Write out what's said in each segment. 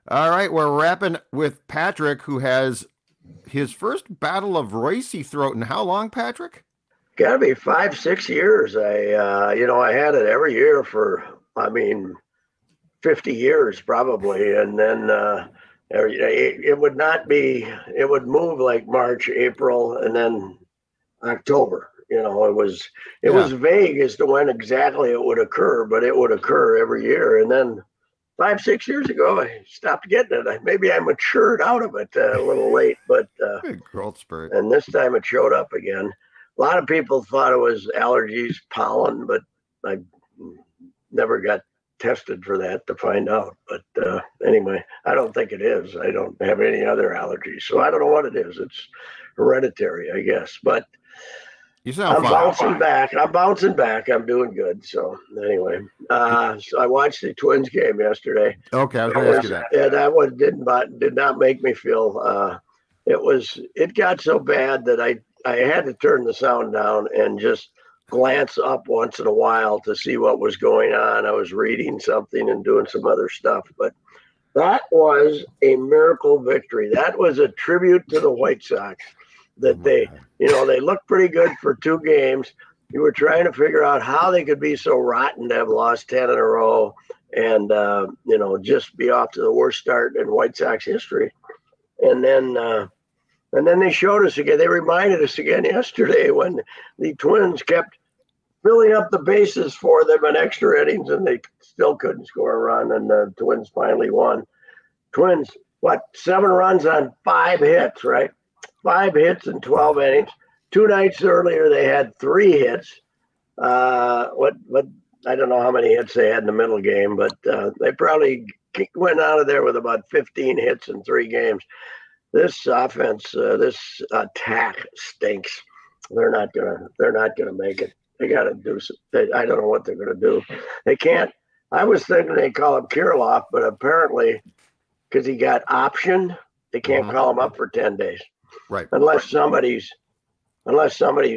All right, we're wrapping with Patrick, who has his first battle of Reusse throat in how long, Patrick? Got to be 5, 6 years. I had it every year for, I mean, 50 years probably. And then it would not be, it would move like March, April, and then October. It Yeah. was vague as to when exactly it would occur, but it would occur every year. And then 5, 6 years ago, I stopped getting it. Maybe I matured out of it a little late, but Good growth spurt. and this time it showed up again. A lot of people thought it was allergies, pollen, but I never got tested for that to find out. But anyway, I don't think it is. I don't have any other allergies, so I don't know what it is. It's hereditary, I guess. But You sound I'm fine. bouncing back. I'm bouncing back. I'm doing good. So anyway, so I watched the Twins game yesterday. Okay, I was going to ask you that. Yeah, that one did not make me feel. It got so bad that I had to turn the sound down and just glance up once in a while to see what was going on. I was reading something and doing some other stuff, but that was a miracle victory. That was a tribute to the White Sox that they looked pretty good for 2 games. You were trying to figure out how they could be so rotten to have lost 10 in a row and, just be off to the worst start in White Sox history. And then they showed us again. They reminded us again yesterday when the Twins kept filling up the bases for them in extra innings and they still couldn't score a run. And the Twins finally won. Twins, 7 runs on 5 hits, right? 5 hits in 12 innings. 2 nights earlier, they had 3 hits. What I don't know how many hits they had in the middle game, but they probably went out of there with about 15 hits in 3 games. This offense, this attack stinks. They're not gonna make it. They got to do something. I don't know what they're gonna do. They can't. I was thinking they call him Kirilloff, but apparently, because he got optioned, they can't call him up for 10 days. Right. Unless somebody's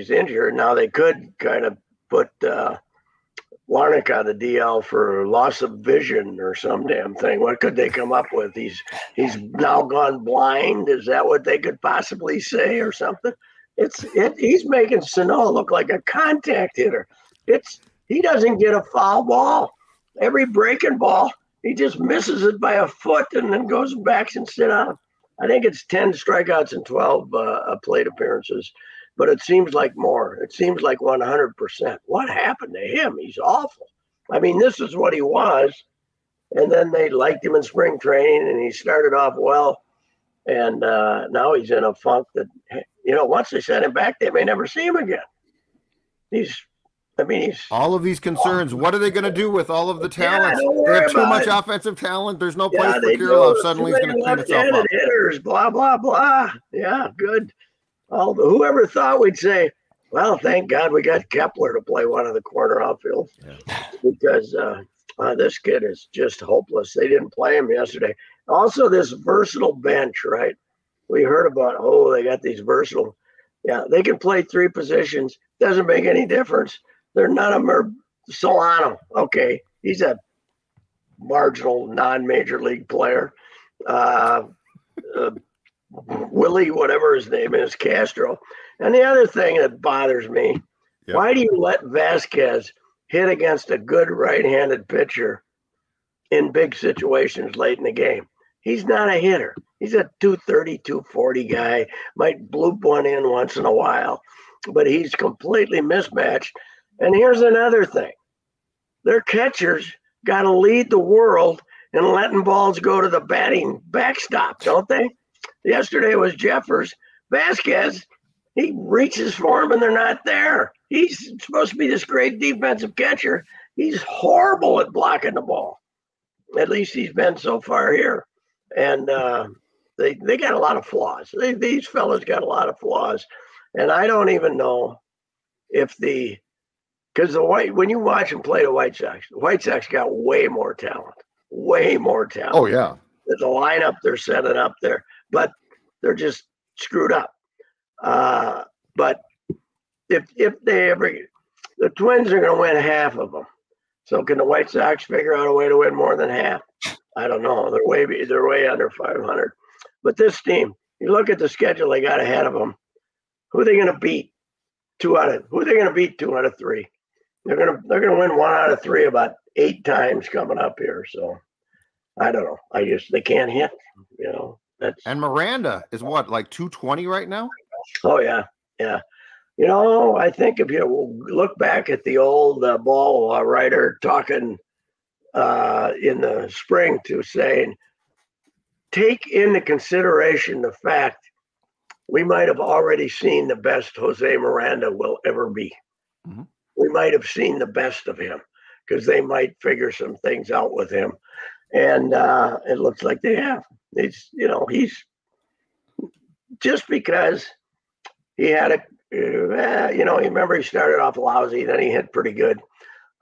injured. Now they could kind of put Larnach on the DL for loss of vision or some damn thing. What could they come up with? He's now gone blind. Is that what they could possibly say or something? He's making Sano look like a contact hitter. He doesn't get a foul ball. Every breaking ball, he just misses it by a foot and then goes back and sit down. I think it's 10 strikeouts and 12 plate appearances, but it seems like more. It seems like 100%. What happened to him? He's awful. I mean, this is what he was, and then they liked him in spring training, and he started off well, and now he's in a funk that, once they send him back, they may never see him again. He's all of these concerns. What are they going to do with all of the talents? They have too much offensive talent. There's no place for Kirilloff. Suddenly he's going to clean itself up. Hitters, blah blah blah. Yeah, good. Whoever thought we'd say, well, thank God we got Kepler to play one of the corner outfields, because this kid is just hopeless. They didn't play him yesterday. Also, this versatile bench, right? We heard about, they got these versatile. Yeah, they can play 3 positions. Doesn't make any difference. None of them are Solano. Okay, he's a marginal non-major league player. Willie, whatever his name is, Castro. And the other thing that bothers me, why do you let Vasquez hit against a good right-handed pitcher in big situations late in the game? He's not a hitter. He's a 230, 240 guy, might bloop one in once in a while, but he's completely mismatched. And here's another thing. Their catchers got to lead the world in letting balls go to the batting backstop, don't they? Yesterday was Jeffers. Vasquez, he reaches for him and they're not there. He's supposed to be this great defensive catcher. He's horrible at blocking the ball. At least he's been so far here. And they got a lot of flaws. These fellas got a lot of flaws. And I don't even know if because when you watch them play the White Sox got way more talent. Way more talent. Oh, yeah. The lineup they're setting up there, but they're just screwed up. But if the Twins are going to win half of them, so can the White Sox figure out a way to win more than half? I don't know. They're way under 500. But this team, you look at the schedule they got ahead of them. Who are they going to beat? Who are they going to beat 2 out of 3? They're going to win 1 out of 3 about 8 times coming up here. So I don't know. They can't hit. And Miranda is what, like 220 right now? Oh yeah. I think if you look back at the old ball writer talking in the spring to saying, take into consideration the fact we might have already seen the best Jose Miranda will ever be. Mm-hmm. We might have seen the best of him because they might figure some things out with him. And it looks like they have. He's just because he had you remember he started off lousy, then he hit pretty good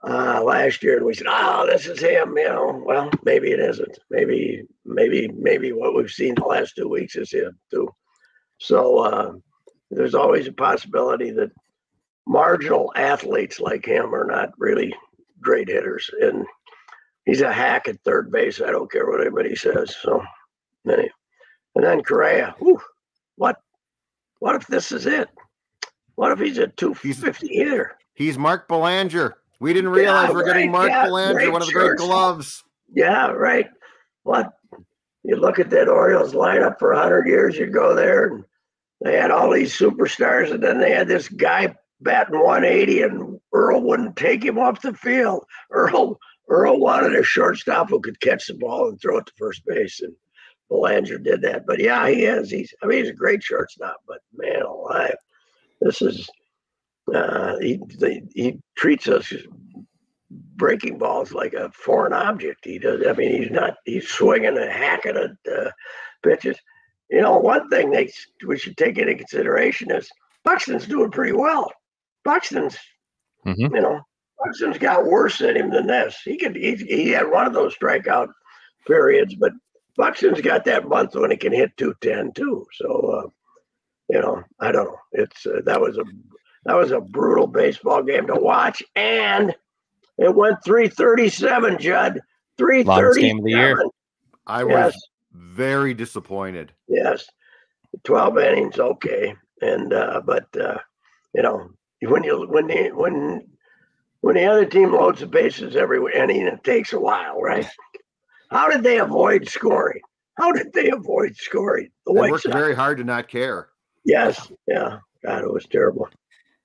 last year, and we said, "Oh, this is him." Well, maybe it isn't. Maybe what we've seen the last 2 weeks is him too. So there's always a possibility that marginal athletes like him are not really great hitters, and he's a hack at third base. I don't care what anybody says. So anyway. And then Correa. Whew, what if this is it? What if he's a 250 hitter? He's Mark Belanger. We didn't realize we're getting Mark Belanger, one of the great gloves. Yeah, right. What? You look at that Orioles lineup for 100 years, you go there, and they had all these superstars, and then they had this guy batting 180, and Earl wouldn't take him off the field. Earl wanted a shortstop who could catch the ball and throw it to first base, and Belanger did that. But yeah, he is. He's a great shortstop, but man alive. This is he treats us breaking balls like a foreign object. He does. I mean, he's swinging and hacking at pitches. One thing we should take into consideration is Buxton's doing pretty well. Buxton's got worse in him than this. He had one of those strikeout periods, but Buxton's got that month when he can hit 210 too. So I don't know. It's that was a brutal baseball game to watch, and it went 337, Judd. 337. Longest game of the year. I was very disappointed. Yes, 12 innings, okay, and but when the other team loads the bases every inning, it takes a while, right? How did they avoid scoring? They worked very hard to not care. Yes. Yeah. God, it was terrible.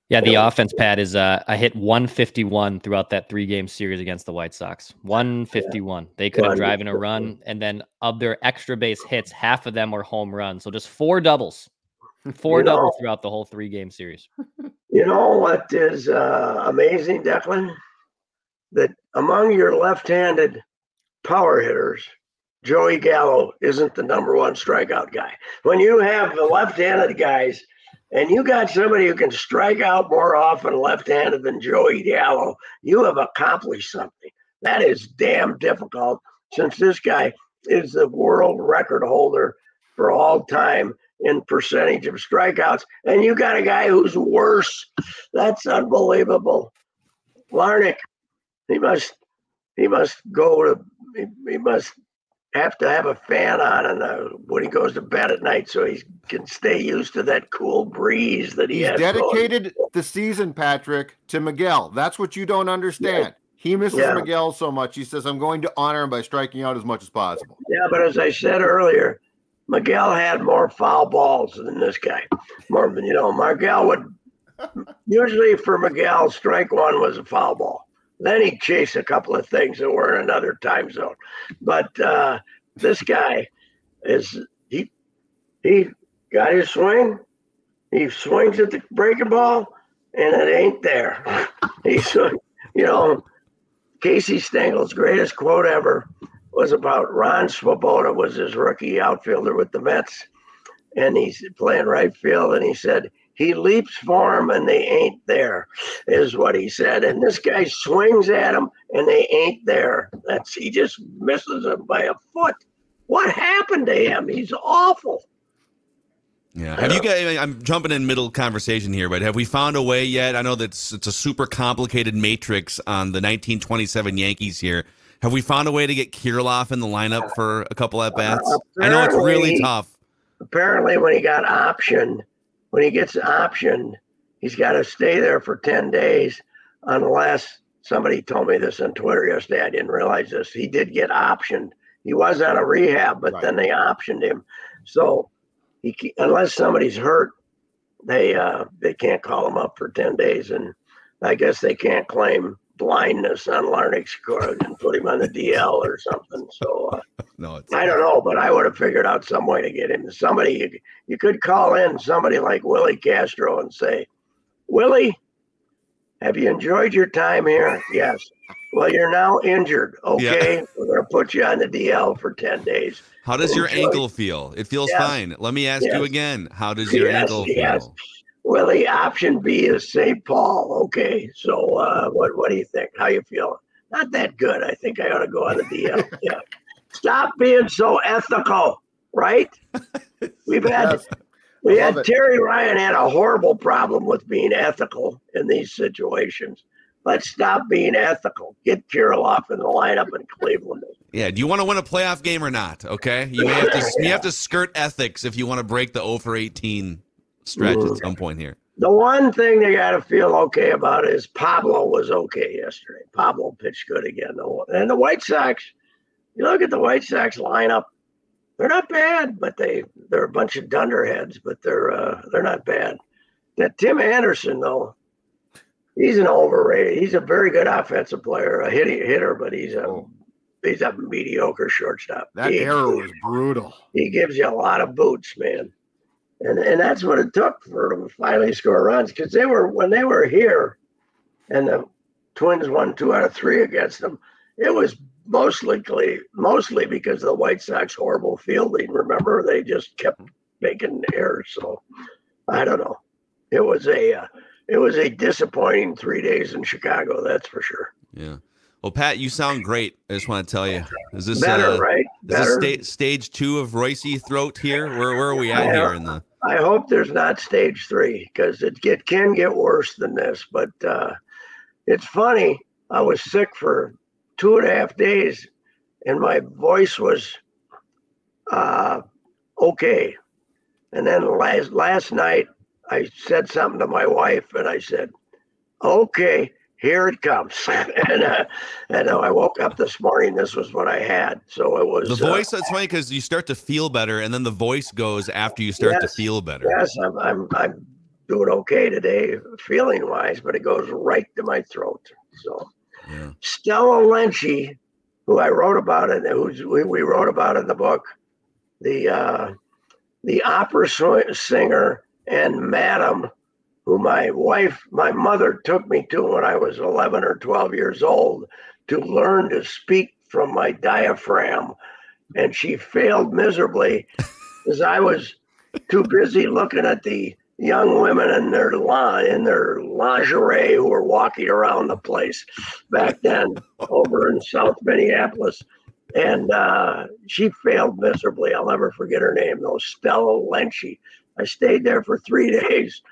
Yeah, the offense, Pat, is I hit 151 throughout that 3-game series against the White Sox. 151. They couldn't drive in a run. And then of their extra base hits, half of them were home runs. So just 4 doubles. 4 doubles throughout the whole 3-game series. You know what is amazing, Declan? That among your left-handed power hitters, Joey Gallo isn't the number 1 strikeout guy. When you have the left-handed guys and you got somebody who can strike out more often left-handed than Joey Gallo, you have accomplished something. That is damn difficult since this guy is the world record holder for all time in percentage of strikeouts. And you got a guy who's worse. That's unbelievable. Larnach, he must have to have a fan on when he goes to bed at night so he can stay used to that cool breeze that he has. He's dedicated the season, Patrick, to Miguel. That's what you don't understand. Yeah. He misses Miguel so much. He says, I'm going to honor him by striking out as much as possible. Yeah, but as I said earlier, Miguel had more foul balls than this guy. Miguel would usually for Miguel, strike 1 was a foul ball. Then he'd chase a couple of things that were in another time zone. But this guy he got his swing. He swings at the breaking ball, and it ain't there. Casey Stengel's greatest quote ever was about Ron Swoboda, was his rookie outfielder with the Mets. And he's playing right field, and he said, he leaps for him and they ain't there, is what he said. And this guy swings at him and they ain't there. He just misses him by a foot. What happened to him? He's awful. Yeah. Have you guys, I'm jumping in middle conversation here, but have we found a way yet? I know that it's a super complicated matrix on the 1927 Yankees here. Have we found a way to get Kirilloff in the lineup for a couple at bats? I know it's really tough. Apparently, when he got optioned, when he gets optioned, he's got to stay there for 10 days unless somebody told me this on Twitter yesterday. I didn't realize this. He did get optioned. He was on a rehab, but then they optioned him. So unless somebody's hurt, they can't call him up for 10 days. And I guess they can't claim blindness on Larnach's score and put him on the DL or something. So no, I don't know, but I would have figured out some way to get him. Somebody, you could call in somebody like Willie Castro and say, Willie, have you enjoyed your time here? Yes. Well, you're now injured. Okay. Yeah. We're going to put you on the DL for 10 days. How does your ankle feel? It feels fine. Let me ask you again. How does your ankle feel? Willie, option B is St. Paul. Okay. So what do you think? How you feeling? Not that good. I think I ought to go on the DL. Yeah. Stop being so ethical, right? We had Terry Ryan had a horrible problem with being ethical in these situations. Let's stop being ethical. Get Kirilloff in the lineup in Cleveland. Yeah. Do you want to win a playoff game or not? Okay. You have to skirt ethics if you want to break the 0-for-18 stretch at some point here. The one thing they got to feel okay about is Pablo was okay yesterday. Pablo pitched good again. And the White Sox, you look at the White Sox lineup, they're not bad, but they're a bunch of dunderheads, but they're not bad. That Tim Anderson, though, he's an overrated. He's a very good offensive player, a hitter, but he's a mediocre shortstop. That error was brutal. He gives you a lot of boots, man. And that's what it took for them to finally score runs, because when they were here and the Twins won 2 out of 3 against them, it was mostly because of the White Sox horrible fielding. Remember, they just kept making errors. So I don't know. It was a disappointing 3 days in Chicago, that's for sure. Yeah. Well, Pat, you sound great. I just want to tell you, is this better, right? Is this stage 2 of Reusse throat here? Where are we at here in the? I hope there's not stage 3, because it can get worse than this. But it's funny. I was sick for 2.5 days, and my voice was okay. And then last night, I said something to my wife, and I said, "Okay, here it comes." and I woke up this morning. This was what I had. So it was the voice. It's funny because you start to feel better, and then the voice goes after you start to feel better. Yes, I'm doing okay today, feeling wise, but it goes right to my throat. So Stella Lenchi, who I wrote about it, we wrote about in the book, the opera singer and madam, who my mother took me to when I was 11 or 12 years old to learn to speak from my diaphragm. And she failed miserably because I was too busy looking at the young women in their lingerie who were walking around the place back then over in South Minneapolis. And she failed miserably. I'll never forget her name, though, Stella Lenchi. I stayed there for 3 days.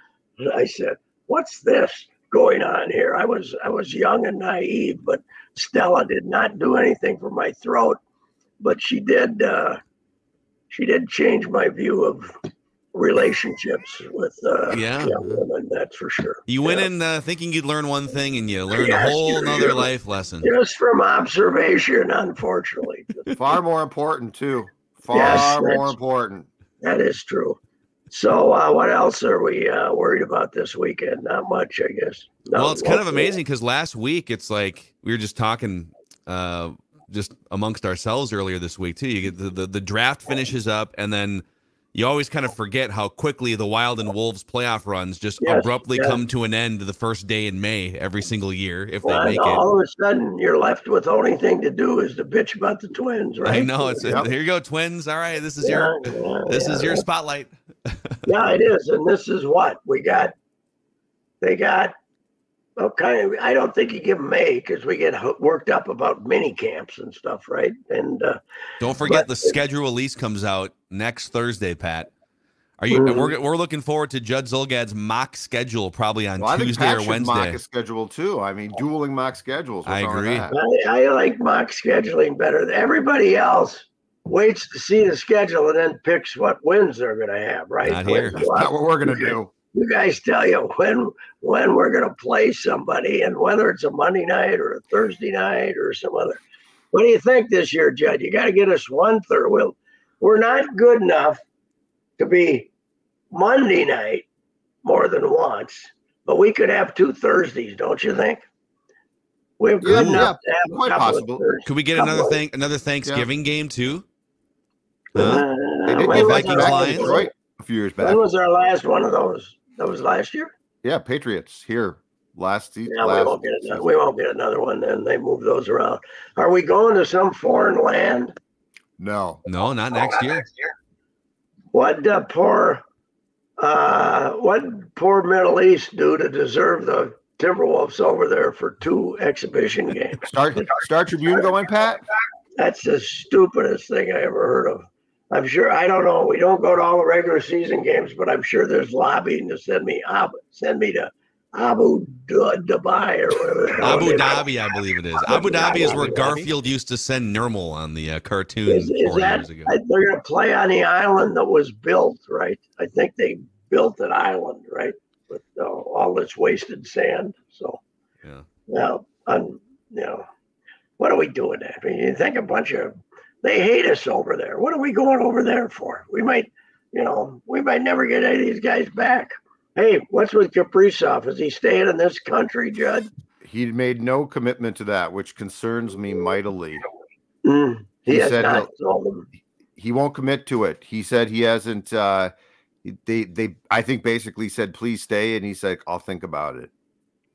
I said, "What's this going on here?" I was young and naive, but Stella did not do anything for my throat. But she did change my view of relationships with young women. That's for sure. You went in thinking you'd learn one thing, and you learned a whole nother life lesson. Just from observation, unfortunately. Far more important too. Far more important. That is true. So what else are we worried about this weekend? Not much, I guess. Well, it's kind of amazing because last week it's like we were just talking just amongst ourselves earlier this week too. You get the draft finishes up, and then you always kind of forget how quickly the Wild and Wolves playoff runs just abruptly come to an end the first day in May every single year if they make it. All of a sudden, you're left with the only thing to do is to bitch about the Twins, right? I know. Here you go, Twins. All right, this is your spotlight. Yeah, it is, and this is what we got. They got. Okay, I don't think you give them A because we get worked up about mini camps and stuff, right? And don't forget the schedule release comes out next Thursday, Pat. Are you? We're looking forward to Judd Zulgad's mock schedule probably on Tuesday or Wednesday. Mock a schedule too. I mean, dueling mock schedules. I agree. I like mock scheduling better. Everybody else waits to see the schedule and then picks what wins they're going to have. Right? Not here. That's not what we're going to do. You guys tell you when we're going to play somebody and whether it's a Monday night or a Thursday night or some other. What do you think this year, Judd? You got to get us 1/3. We're not good enough to be Monday night more than once, but we could have 2 Thursdays, don't you think? We're good enough to have quite possible. Could we get another Thanksgiving game too? They did get Vikings Lions Detroit a few years back. When was our last one of those? That was last year? Yeah, Patriots here last season. Yeah, we won't get another one then. They move those around. Are we going to some foreign land? No, not next year. What poor Middle East do to deserve the Timberwolves over there for 2 exhibition games? Star Tribune going, Pat? That's the stupidest thing I ever heard of. I'm sure, I don't know. We don't go to all the regular season games, but I'm sure there's lobbying to send me to Abu Dhabi or whatever. Abu Dhabi, I believe it is. Abu Dhabi is where Garfield used to send Nermal on the cartoon 4 years ago. They're going to play on the island that was built, right? I think they built an island, right, with all this wasted sand. So, now, what are we doing there? I mean, you think they hate us over there. What are we going over there for? We might never get any of these guys back. Hey, what's with Kaprizov? Is he staying in this country, Judd? He made no commitment to that, which concerns me mightily. He said not told them. He won't commit to it. He said he hasn't. They I think basically said please stay, and he said I'll think about it,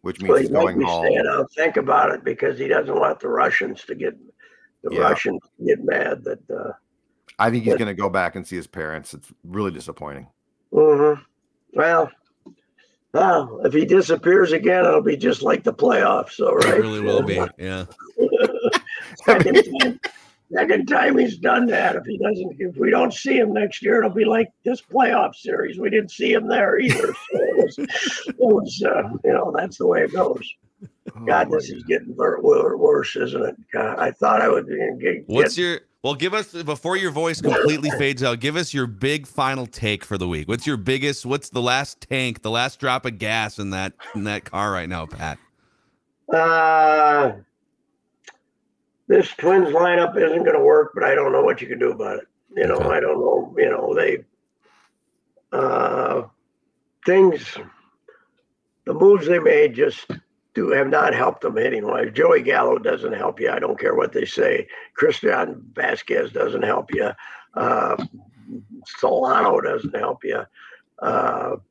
which means he's going home. I'll think about it because he doesn't want the Russians to get mad that. I think he's going to go back and see his parents. It's really disappointing. Mm-hmm. Well, if he disappears again, it'll be just like the playoffs. So, right? It really will be. Yeah. Second time he's done that. If we don't see him next year, it'll be like this playoff series. We didn't see him there either. So it was that's the way it goes. God, this is getting worse, isn't it? God, I thought I would get. Give us, before your voice completely fades out, give us your big final take for the week. What's the last drop of gas in that car right now, Pat? This Twins lineup isn't going to work, but I don't know what you can do about it. Okay. I don't know. The moves they made just have not helped them hitting wise. Joey Gallo doesn't help you. I don't care what they say. Christian Vasquez doesn't help you. Solano doesn't help you. The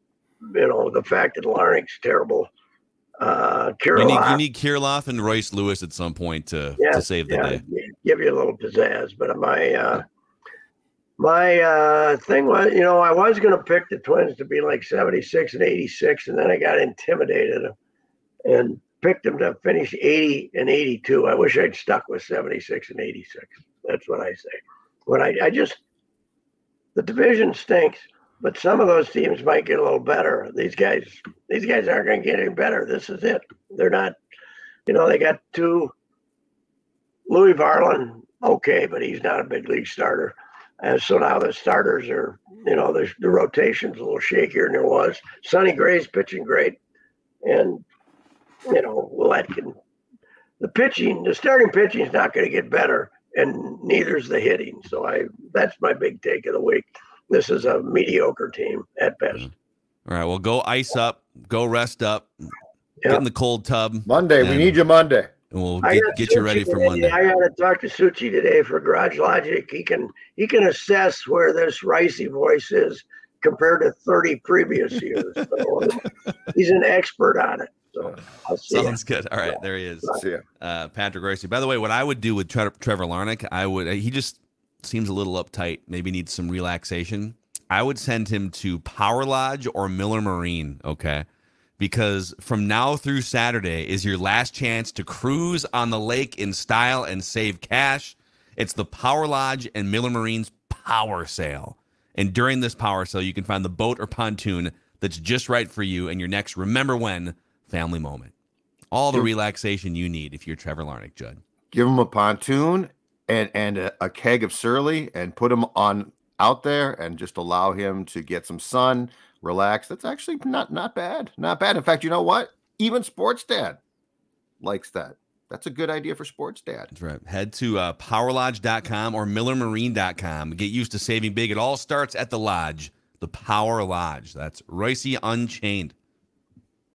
fact that Larnach's terrible. You need Kirilloff and Reusse Lewis at some point to save the day. Give you a little pizzazz, but my thing was, I was going to pick the Twins to be like 76 and 86, and then I got intimidated and picked them to finish 80 and 82. I wish I'd stuck with 76 and 86. That's what I say. But the division stinks. But some of those teams might get a little better. These guys aren't going to get any better. This is it. They're not, they got 2. Louis Varland, okay, but he's not a big league starter. And so now the starters are, the rotation's a little shakier than it was. Sonny Gray's pitching great. And, the starting pitching is not going to get better, and neither's the hitting. So that's my big take of the week. This is a mediocre team at best. All right, well, go ice up, go rest up, get in the cold tub. Monday, we need you Monday. And we'll get you ready for Monday. I got to talk to Suchi today for Garage Logic. He can assess where this Reusse voice is compared to 30 previous years. So he's an expert on it. So I'll see Sounds good. All right, there he is. See ya. Patrick Reusse. By the way, what I would do with Trevor Larnach, he just seems a little uptight, maybe needs some relaxation. I would send him to Power Lodge or Miller Marine, okay? Because from now through Saturday is your last chance to cruise on the lake in style and save cash. It's the Power Lodge and Miller Marine's Power Sale. And during this power sale, you can find the boat or pontoon that's just right for you and your next remember when family moment. All the relaxation you need if you're Trevor Larnach, Judd. Give him a pontoon and a keg of Surly and put him on out there and just allow him to get some sun, relax. That's actually not bad. Not bad. In fact, you know what? Even Sports Dad likes that. That's a good idea for Sports Dad. That's right. Head to powerlodge.com or millermarine.com. Get used to saving big. It all starts at the Lodge, the Power Lodge. That's Reusse Unchained.